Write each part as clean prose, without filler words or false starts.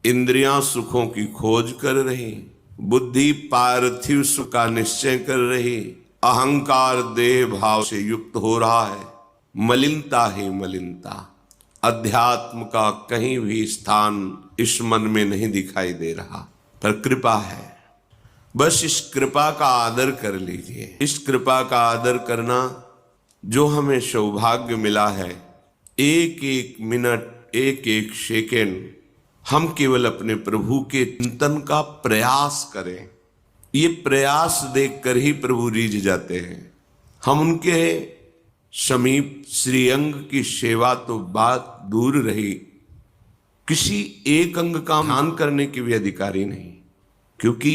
इंद्रियां सुखों की खोज कर रही, बुद्धि पार्थिव सुख का निश्चय कर रही, अहंकार देह भाव से युक्त हो रहा है, मलिनता ही मलिनता, अध्यात्म का कहीं भी स्थान इस मन में नहीं दिखाई दे रहा। पर कृपा है, बस इस कृपा का आदर कर लीजिए। इस कृपा का आदर करना जो हमें सौभाग्य मिला है, एक एक मिनट, एक एक सेकेंड हम केवल अपने प्रभु के चिंतन का प्रयास करें। ये प्रयास देखकर ही प्रभु रीझ जाते हैं। हम उनके समीप श्रीअंग की सेवा तो बात दूर रही, किसी एक अंग का ध्यान करने के भी अधिकारी नहीं, क्योंकि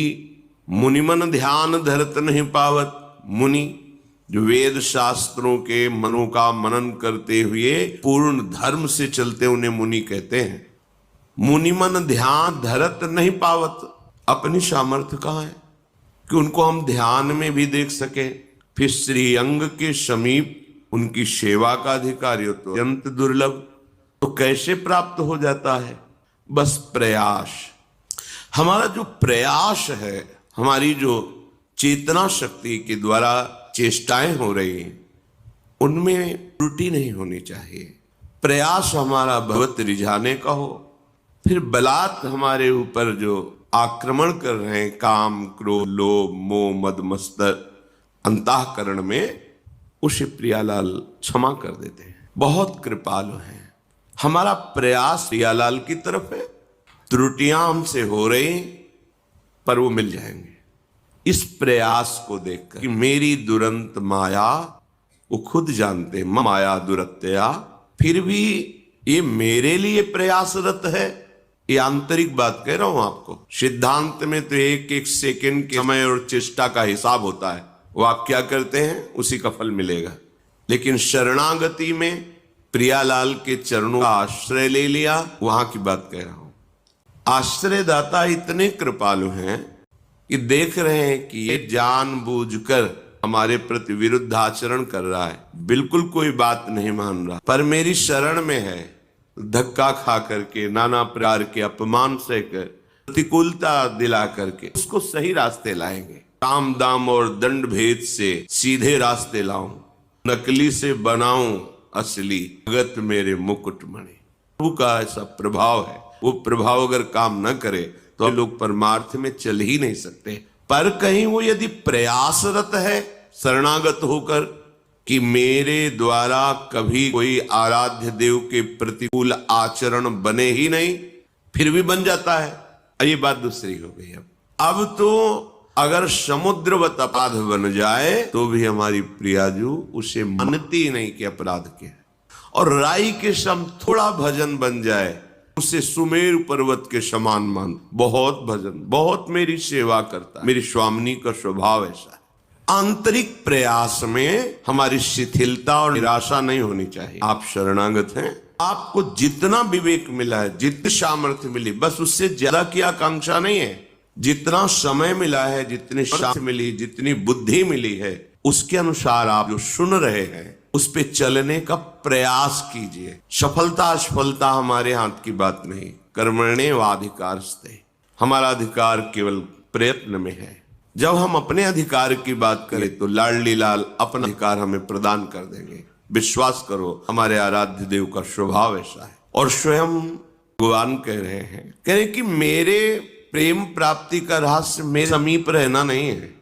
मुनिमन ध्यान धरत नहीं पावत। मुनि जो वेद शास्त्रों के मनों का मनन करते हुए पूर्ण धर्म से चलते, उन्हें मुनि कहते हैं। मुनिमन ध्यान धरत नहीं पावत, अपनी सामर्थ्य कहाँ है कि उनको हम ध्यान में भी देख सके। फिर श्रीअंग के समीप उनकी सेवा का अधिकारी हो तो अत्यंत दुर्लभ, तो कैसे प्राप्त हो जाता है? बस प्रयास। हमारा जो प्रयास है, हमारी जो चेतना शक्ति के द्वारा चेष्टाएं हो रही हैं, उनमें त्रुटि नहीं होनी चाहिए। प्रयास हमारा भगवत रिझाने का हो। फिर बलात् हमारे ऊपर जो आक्रमण कर रहे हैं, काम क्रोध लोभ मोह मद मत्सर अंतःकरण में, उसे प्रियालाल क्षमा कर देते हैं। बहुत कृपालु हैं। हमारा प्रयास प्रियालाल की तरफ है। त्रुटियां हमसे हो रही, पर वो मिल जाएंगे। इस प्रयास को देखकर कि मेरी दुरंत माया, वो खुद जानते माया दुरत्या, फिर भी ये मेरे लिए प्रयासरत है। ये आंतरिक बात कह रहा हूं आपको। सिद्धांत में तो एक एक सेकंड के समय और चेष्टा का हिसाब होता है। वो आप क्या करते हैं उसी का फल मिलेगा। लेकिन शरणागति में प्रियालाल के चरणों का आश्रय ले लिया, वहां की बात कह रहा हूं। आश्रयदाता इतने कृपालु हैं कि देख रहे हैं कि ये जानबूझकर हमारे प्रति विरुद्ध आचरण कर रहा है, बिल्कुल कोई बात नहीं मान रहा, पर मेरी शरण में है। धक्का खा करके, नाना प्रकार के अपमान सहकर, प्रतिकूलता दिला करके उसको सही रास्ते लाएंगे। काम दाम और दंड भेद से सीधे रास्ते लाऊं, नकली से बनाऊं असली, भगत मेरे मुकुटमणि। प्रभु का ऐसा प्रभाव है। वो प्रभाव अगर काम न करे तो लोग परमार्थ में चल ही नहीं सकते। पर कहीं वो यदि प्रयासरत है शरणागत होकर कि मेरे द्वारा कभी कोई आराध्य देव के प्रतिकूल आचरण बने ही नहीं, फिर भी बन जाता है। ये बात दूसरी हो गई। अब तो अगर समुद्रवत अपराध बन जाए तो भी हमारी प्रियाजू उसे मानती नहीं कि अपराध क्या है। और राई के सम थोड़ा भजन बन जाए, उसे सुमेरु पर्वत के समान मान। बहुत भजन, बहुत मेरी सेवा करता, मेरी स्वामिनी का स्वभाव ऐसा है। आंतरिक प्रयास में हमारी शिथिलता और निराशा नहीं होनी चाहिए। आप शरणागत हैं, आपको जितना विवेक मिला है, जितनी सामर्थ्य मिली, बस उससे ज्यादा की आकांक्षा नहीं है। जितना समय मिला है, जितनी शांति मिली, जितनी बुद्धि मिली है, उसके अनुसार आप जो सुन रहे हैं उस पे चलने का प्रयास कीजिए। सफलता असफलता हमारे हाथ की बात नहीं। कर्मण्येवाधिकारस्ते, हमारा अधिकार केवल प्रयत्न में है। जब हम अपने अधिकार की बात करें तो लाडली लाल अपना अधिकार हमें प्रदान कर देंगे। विश्वास करो, हमारे आराध्य देव का स्वभाव ऐसा है। और स्वयं भगवान कह रहे हैं कि मेरे प्रेम प्राप्ति का रहस्य मेरे समीप रहना नहीं है,